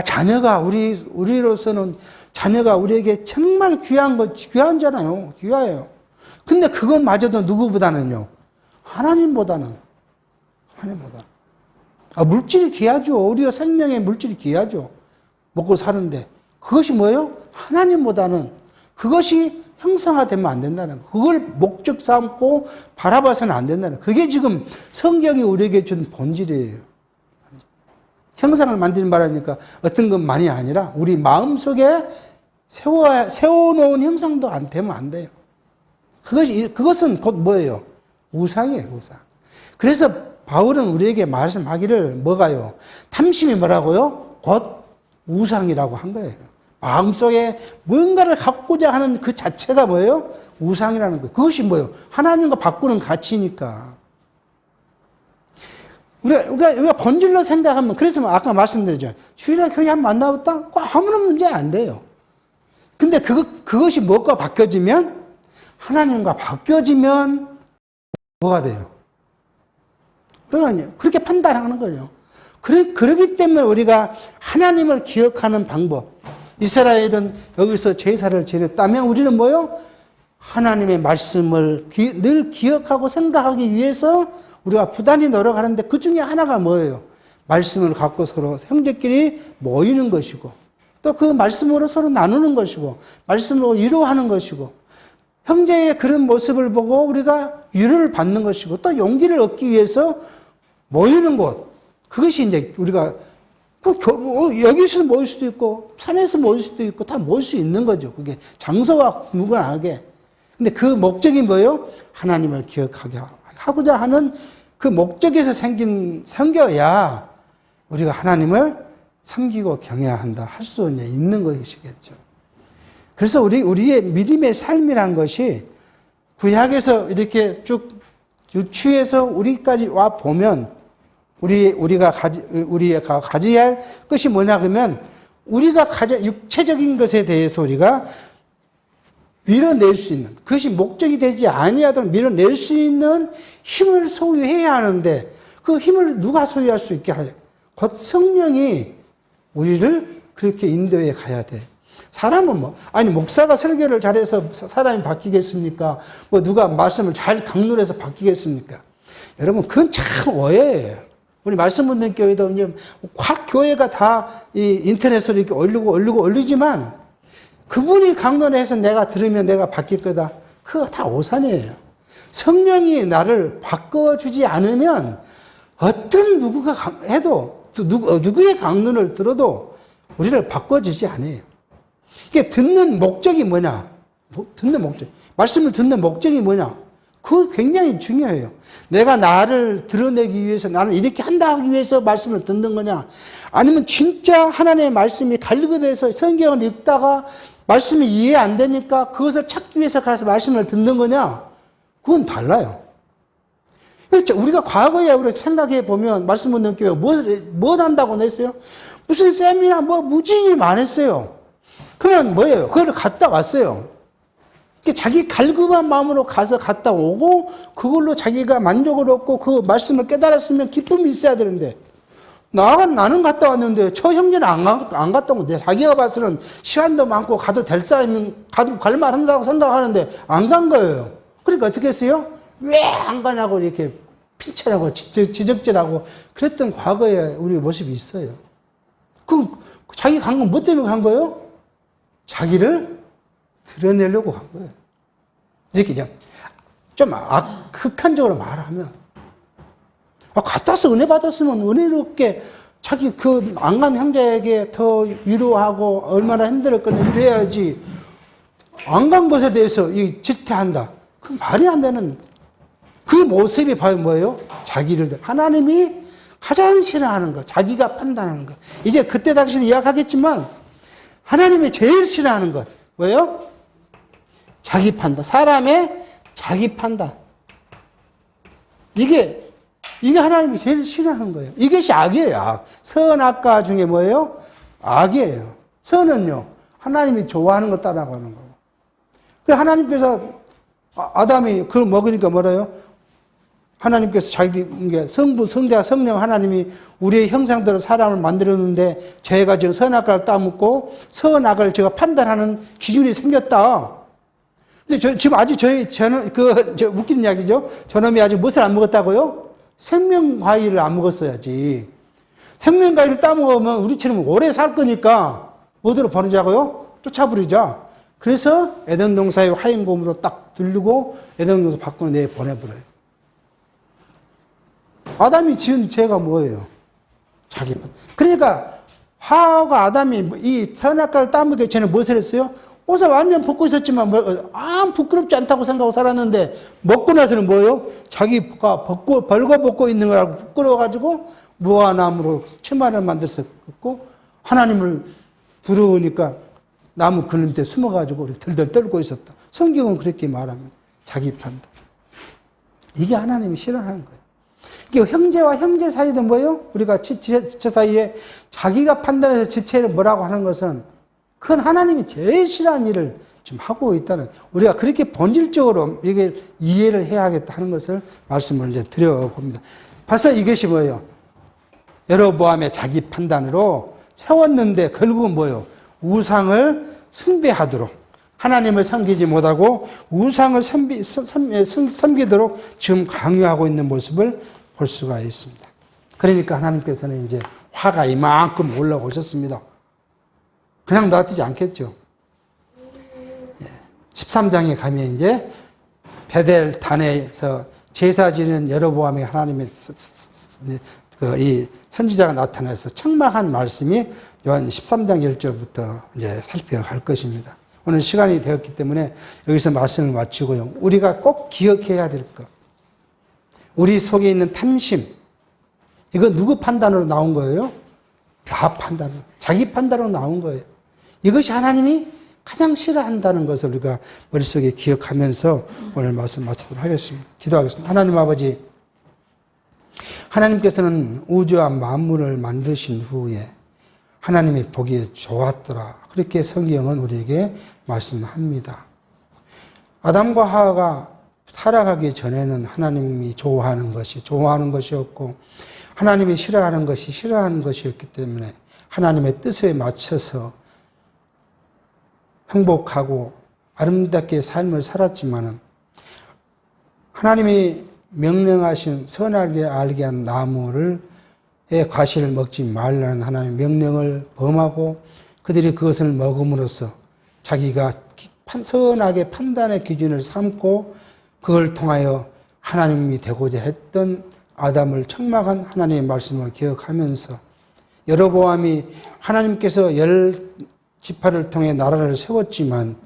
자녀가, 우리로서는 자녀가 우리에게 정말 귀하잖아요. 귀해요. 근데 그것마저도 누구보다는요? 하나님보다는. 물질이 귀하죠. 우리가 생명의 물질이 귀하죠. 먹고 사는데. 그것이 뭐예요? 하나님보다는 그것이 형상화되면 안 된다는 거. 그걸 목적 삼고 바라봐서는 안 된다는 거. 그게 지금 성경이 우리에게 준 본질이에요. 형상을 만들지 말라니까 어떤 것만이 아니라 우리 마음속에 세워놓은 형상도 안 되면 안 돼요. 그것은 곧 뭐예요? 우상이에요, 우상. 그래서 바울은 우리에게 말씀하기를 뭐가요? 탐심이 뭐라고요? 곧 우상이라고 한 거예요. 마음속에 뭔가를 갖고자 하는 그 자체가 뭐예요? 우상이라는 거예요. 그것이 뭐예요? 하나님과 바꾸는 가치니까. 우리가 본질로 생각하면, 그래서 아까 말씀드렸죠. 주일날 교회 한번 만나봤다? 아무런 문제 안 돼요. 근데 그것이 뭐가 바뀌어지면, 하나님과 바뀌어지면 뭐가 돼요? 그러니까 그렇게 판단하는 거예요. 그러기 때문에 우리가 하나님을 기억하는 방법. 이스라엘은 여기서 제사를 지냈다면 우리는 뭐요? 하나님의 말씀을 늘 기억하고 생각하기 위해서 우리가 부단히 노력하는데 그 중에 하나가 뭐예요? 말씀을 갖고 서로 형제끼리 모이는 것이고 또 그 말씀으로 서로 나누는 것이고 말씀으로 위로하는 것이고 형제의 그런 모습을 보고 우리가 위로를 받는 것이고 또 용기를 얻기 위해서 모이는 곳. 그것이 이제 우리가 여기서 모일 수도 있고 산에서 모일 수도 있고 다 모일 수 있는 거죠. 그게 장소와 무관하게. 근데 그 목적이 뭐예요? 하나님을 기억하게 하고자 하는 그 목적에서 생겨야 우리가 하나님을 섬기고 경외한다 할 수 있는 것이겠죠. 그래서 우리의 믿음의 삶이란 것이 구약에서 이렇게 쭉 유추해서 우리까지 와 보면 우리가 가져야 할 것이 뭐냐 그러면 우리가 육체적인 것에 대해서 우리가 밀어낼 수 있는 그것이 목적이 되지 아니하도록 밀어낼 수 있는 힘을 소유해야 하는데 그 힘을 누가 소유할 수 있게 하죠? 곧 성령이 우리를 그렇게 인도해 가야 돼. 사람은 목사가 설교를 잘해서 사람이 바뀌겠습니까? 누가 말씀을 잘 강론해서 바뀌겠습니까? 여러분, 그건 참 오해예요. 우리 말씀 듣는 교회도 각 교회가 다 이 인터넷으로 이렇게 올리지만 그분이 강론해서 내가 들으면 내가 바뀔 거다. 그거 다 오산이에요. 성령이 나를 바꿔주지 않으면 어떤 누구가 해도 누구의 강론을 들어도 우리를 바꿔주지 않아요. 이게 듣는 목적이 뭐냐? 말씀을 듣는 목적이 뭐냐? 그거 굉장히 중요해요. 내가 나를 드러내기 위해서 나는 이렇게 한다 하기 위해서 말씀을 듣는 거냐? 아니면 진짜 하나님의 말씀이 갈급해서 성경을 읽다가 말씀이 이해 안 되니까 그것을 찾기 위해서 가서 말씀을 듣는 거냐? 그건 달라요. 우리가 과거에 우리 생각해 보면 말씀 듣는 교회 뭐 한다고 했어요? 무슨 세미나 무지히 많았어요. 그러면 뭐예요? 그걸 갔다 왔어요. 자기 갈급한 마음으로 가서 갔다 오고 그걸로 자기가 만족을 얻고 그 말씀을 깨달았으면 기쁨이 있어야 되는데 나는 갔다 왔는데 저 형제는 안 갔다 온 건데 자기가 봐서는 시간도 많고 가도 될 사람이면 갈 만한다고 생각하는데 안 간 거예요. 그러니까 어떻게 했어요? 왜 안 가냐고 이렇게 핀체라고 지적질하고 그랬던 과거에 우리 모습이 있어요. 그럼 자기 간 건 뭐 때문에 간 거예요? 자기를 드러내려고 간 거예요. 이렇게 그냥 좀 극한적으로 말하면 갔다 와서 은혜 받았으면 은혜롭게 자기 그 안 간 형제에게 더 위로하고 얼마나 힘들었거나 위로해야지 안 간 것에 대해서 질타한다. 그 말이 안 되는 그 모습이 바로 뭐예요? 하나님이 가장 싫어하는 것, 자기가 판단하는 것. 이제 그때 당시는 이야기하겠지만 하나님이 제일 싫어하는 것 뭐예요? 자기 판단, 사람의 자기 판단. 이게 하나님이 제일 싫어하는 거예요. 이것이 악이에요, 악. 선악과 중에 뭐예요? 악이에요. 선은요, 하나님이 좋아하는 것 따라가는 거고. 그래서 하나님께서 아담이 그걸 먹으니까 뭐래요? 하나님께서 자기 성부, 성자, 성령 하나님이 우리의 형상대로 사람을 만들었는데 저희가 지금 선악과를 따먹고 선악을 제가 판단하는 기준이 생겼다. 근데 지금 아직 저는 웃기는 이야기죠. 저놈이 아직 무엇을 안 먹었다고요? 생명과일을 안 먹었어야지. 생명과일을 따먹으면 우리처럼 오래 살 거니까 어디로 보내자고요? 쫓아버리자. 그래서 에덴 동산의 화인곰으로 딱 들리고 에덴 동산 밖으로 보내버려요. 아담이 지은 죄가 뭐예요? 자기. 그러니까 하와가 아담이 이 선악과를 따먹기 전에 무엇을 했어요? 옷을 완전 벗고 있었지만 아무 부끄럽지 않다고 생각하고 살았는데 먹고 나서는 뭐예요? 자기가 벌거벗고 있는 거라고 부끄러워가지고 무화나무로 치마를 만들어서 긋고 하나님을 두려우니까 나무 그늘 밑에 숨어가지고 덜덜 떨고 있었다. 성경은 그렇게 말합니다. 자기 판단. 이게 하나님이 싫어하는 거예요. 이게 형제와 형제 사이도 뭐예요? 우리가 지체 사이에 자기가 판단해서 지체를 뭐라고 하는 것은 그건 하나님이 제일 싫어하는 일을 지금 하고 있다는, 우리가 그렇게 본질적으로 이게 이해를 해야겠다 하는 것을 말씀을 이제 드려봅니다. 벌써 이것이 뭐예요? 여로보암의 자기 판단으로 세웠는데 결국은 뭐예요? 우상을 숭배하도록, 하나님을 섬기지 못하고 우상을 섬기도록 지금 강요하고 있는 모습을 볼 수가 있습니다. 그러니까 하나님께서는 이제 화가 이만큼 올라오셨습니다. 그냥 놔두지 않겠죠. 13장에 가면 이제 베델 단에서 제사 지는 여로보암의 하나님의 이 선지자가 나타나서 책망한 말씀이 요한 13장 1절부터 이제 살펴갈 것입니다. 오늘 시간이 되었기 때문에 여기서 말씀을 마치고요. 우리가 꼭 기억해야 될 것. 우리 속에 있는 탐심. 이거 누구 판단으로 나온 거예요? 나 판단으로. 자기 판단으로 나온 거예요. 이것이 하나님이 가장 싫어한다는 것을 우리가 머릿속에 기억하면서 오늘 말씀 마치도록 하겠습니다. 기도하겠습니다. 하나님 아버지, 하나님께서는 우주와 만물을 만드신 후에 하나님이 보기에 좋았더라. 그렇게 성경은 우리에게 말씀합니다. 아담과 하와가 살아가기 전에는 하나님이 좋아하는 것이었고 하나님이 싫어하는 것이 싫어하는 것이었기 때문에 하나님의 뜻에 맞춰서 행복하고 아름답게 삶을 살았지만은 하나님이 명령하신 선하게 알게 한 나무의 과실을 먹지 말라는 하나님의 명령을 범하고 그들이 그것을 먹음으로써 자기가 선하게 판단의 기준을 삼고 그걸 통하여 하나님이 되고자 했던 아담을 책망한 하나님의 말씀을 기억하면서 여로보암이 하나님께서 10지파를 통해 나라를 세웠지만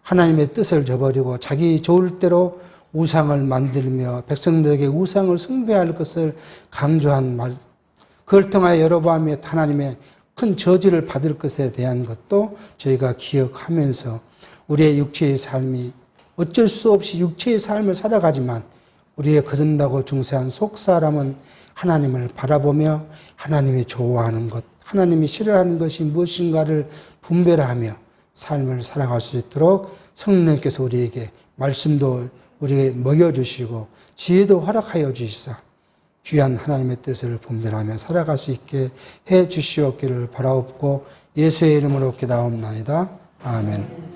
하나님의 뜻을 저버리고 자기 좋을 대로 우상을 만들며 백성들에게 우상을 숭배할 것을 강조한 말, 그걸 통하여 여로보암이 하나님의 큰 저주를 받을 것에 대한 것도 저희가 기억하면서 우리의 육체의 삶이 어쩔 수 없이 육체의 삶을 살아가지만 우리의 거듭나고 중세한 속사람은 하나님을 바라보며 하나님이 좋아하는 것, 하나님이 싫어하는 것이 무엇인가를 분별하며 삶을 살아갈 수 있도록 성령께서 우리에게 말씀도 우리에게 먹여주시고 지혜도 허락하여 주시사 귀한 하나님의 뜻을 분별하며 살아갈 수 있게 해 주시옵기를 바라옵고 예수의 이름으로 기도하옵나이다. 아멘.